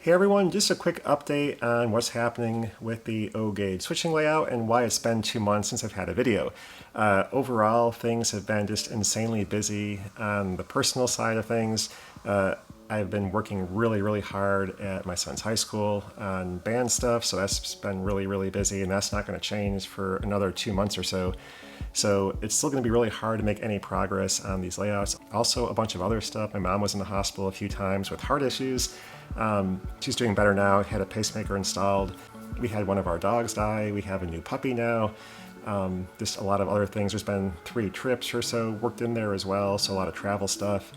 Hey everyone, just a quick update on what's happening with the O-gauge switching layout and why it's been 2 months since I've had a video. Overall, things have been just insanely busy on the personal side of things. I've been working really hard at my son's high school on band stuff, so that's been really busy, and that's not going to change for another 2 months or so. So it's still going to be really hard to make any progress on these layouts. Also, a bunch of other stuff. My mom was in the hospital a few times with heart issues. She's doing better now, had a pacemaker installed. We had one of our dogs die. We have a new puppy now. Just a lot of other things. There's been 3 trips or so worked in there as well, so a lot of travel stuff.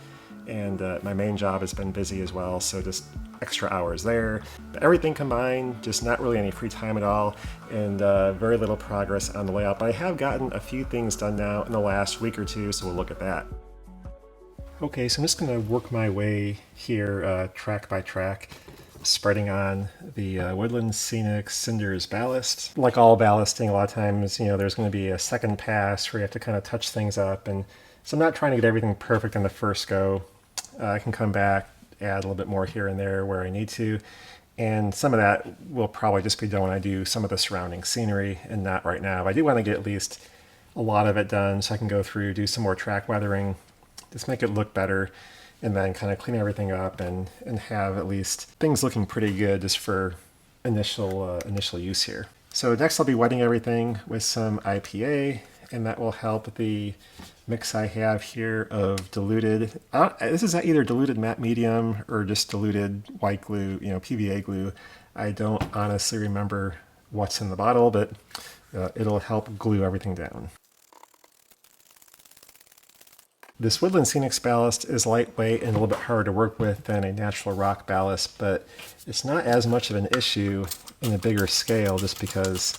And my main job has been busy as well, so just extra hours there. But everything combined, just not really any free time at all, and very little progress on the layout. But I have gotten a few things done now in the last week or two, so we'll look at that. Okay, so I'm just going to work my way here track by track, spreading on the Woodland Scenic Cinders ballast. Like all ballasting, a lot of times, there's going to be a second pass where you have to kind of touch things up, and so I'm not trying to get everything perfect on the first go. I can come back, add a little bit more here and there where I need to, and some of that will probably just be done when I do some of the surrounding scenery and not right now. But I do want to get at least a lot of it done so I can go through, do some more track weathering, just make it look better, and then kind of clean everything up and have at least things looking pretty good just for initial use here. So next I'll be wetting everything with some IPA, and that will help the mix I have here of diluted, this is either diluted matte medium or just diluted white glue, PVA glue. I don't honestly remember what's in the bottle, but it'll help glue everything down. This Woodland Scenics ballast is lightweight and a little bit harder to work with than a natural rock ballast, but it's not as much of an issue in a bigger scale just because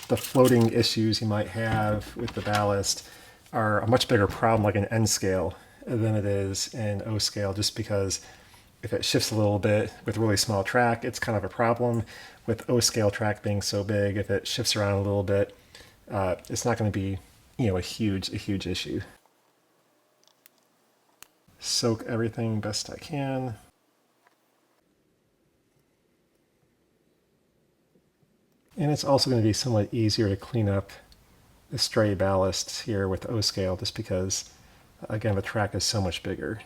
the floating issues you might have with the ballast are a much bigger problem like an N scale than it is an O scale, just because if it shifts a little bit with really small track, it's kind of a problem. With O scale track being so big, if it shifts around a little bit, it's not going to be a huge issue. Soak everything best I can. And it's also going to be somewhat easier to clean up the stray ballast here with O scale just because, again, the track is so much bigger.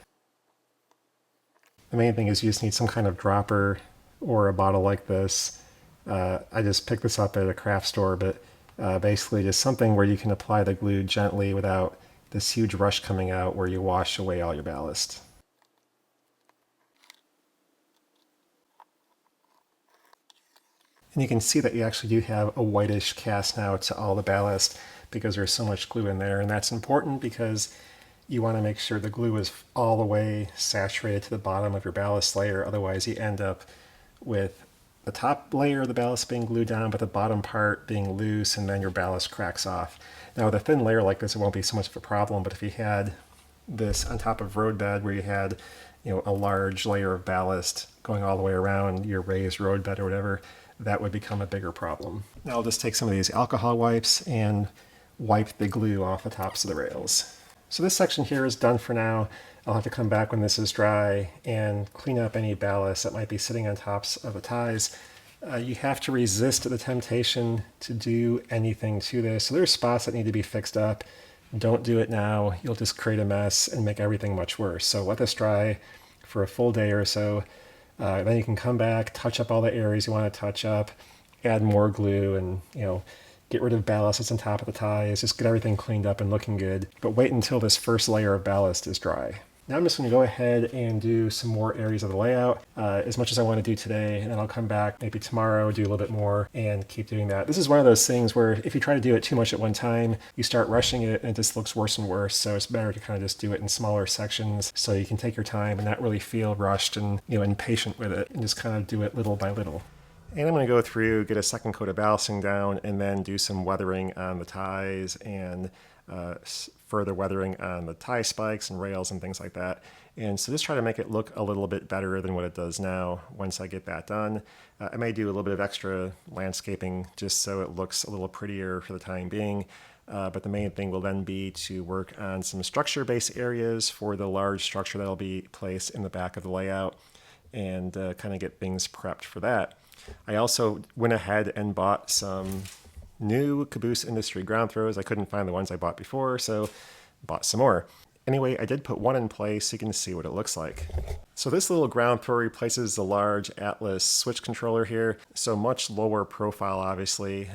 The main thing is you just need some kind of dropper or a bottle like this. I just picked this up at a craft store, but basically just something where you can apply the glue gently without this huge rush coming out where you wash away all your ballast. And you can see that you actually do have a whitish cast now to all the ballast because there's so much glue in there, and that's important because you want to make sure the glue is all the way saturated to the bottom of your ballast layer. Otherwise you end up with the top layer of the ballast being glued down, but the bottom part being loose, and then your ballast cracks off. Now with a thin layer like this, it won't be so much of a problem, but if you had this on top of roadbed where you had a large layer of ballast going all the way around your raised roadbed or whatever, that would become a bigger problem. Now I'll just take some of these alcohol wipes and wipe the glue off the tops of the rails. So this section here is done for now. I'll have to come back when this is dry and clean up any ballast that might be sitting on tops of the ties. You have to resist the temptation to do anything to this. So there's spots that need to be fixed up. Don't do it now. You'll just create a mess and make everything much worse. So let this dry for a full day or so. Then you can come back, touch up all the areas you want to touch up, add more glue, and get rid of ballast that's on top of the ties. Just get everything cleaned up and looking good. But wait until this first layer of ballast is dry. Now I'm just going to go ahead and do some more areas of the layout, as much as I want to do today, and then I'll come back maybe tomorrow, do a little bit more, and keep doing that. This is one of those things where if you try to do it too much at one time, you start rushing it and it just looks worse and worse, so it's better to kind of just do it in smaller sections so you can take your time and not really feel rushed and impatient with it, and just kind of do it little by little. And I'm going to go through, get a second coat of ballasting down, and then do some weathering on the ties and further weathering on the tie spikes and rails and things like that. And so just try to make it look a little bit better than what it does now once I get that done. I may do a little bit of extra landscaping just so it looks a little prettier for the time being. But the main thing will then be to work on some structure-based areas for the large structure that will be placed in the back of the layout. and kind of get things prepped for that. I also went ahead and bought some new Caboose Industry ground throws. I couldn't find the ones I bought before, so bought some more. Anyway, I did put one in place so you can see what it looks like. So this little ground throw replaces the large Atlas switch controller here, so much lower profile obviously,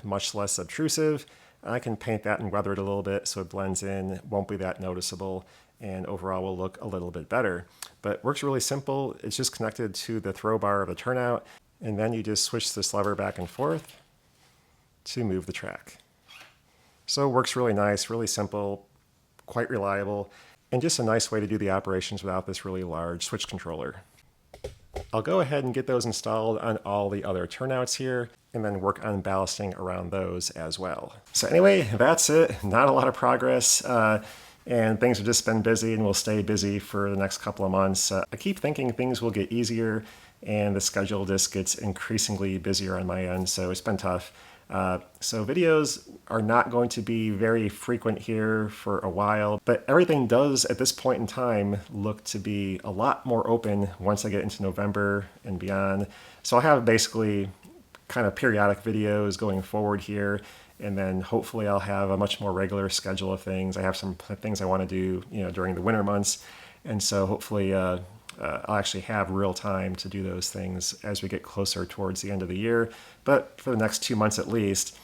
much less obtrusive. I can paint that and weather it a little bit so it blends in, won't be that noticeable, and overall will look a little bit better. But it works really simple. It's just connected to the throw bar of the turnout, and then you just switch this lever back and forth to move the track. So it works really nice, really simple, quite reliable, and just a nice way to do the operations without this really large switch controller. I'll go ahead and get those installed on all the other turnouts here, and then work on ballasting around those as well. So anyway, that's it. Not a lot of progress, and things have just been busy and will stay busy for the next couple of months. I keep thinking things will get easier, and the schedule just gets increasingly busier on my end, so it's been tough. So videos are not going to be very frequent here for a while, but everything does at this point in time look to be a lot more open once I get into November and beyond. So I'll have basically kind of periodic videos going forward here, and then hopefully I'll have a much more regular schedule of things. I have some things I want to do, during the winter months, and so hopefully I'll actually have real time to do those things as we get closer towards the end of the year. But for the next 2 months at least,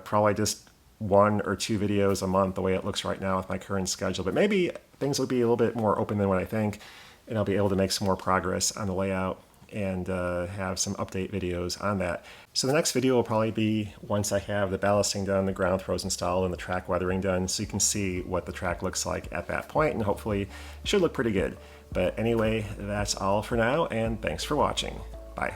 probably just 1 or 2 videos a month the way it looks right now with my current schedule. But maybe things will be a little bit more open than what I think, and I'll be able to make some more progress on the layout and have some update videos on that. So the next video will probably be once I have the ballasting done, the ground throws installed, and the track weathering done, so you can see what the track looks like at that point, and hopefully it should look pretty good. But anyway, that's all for now, and thanks for watching. Bye.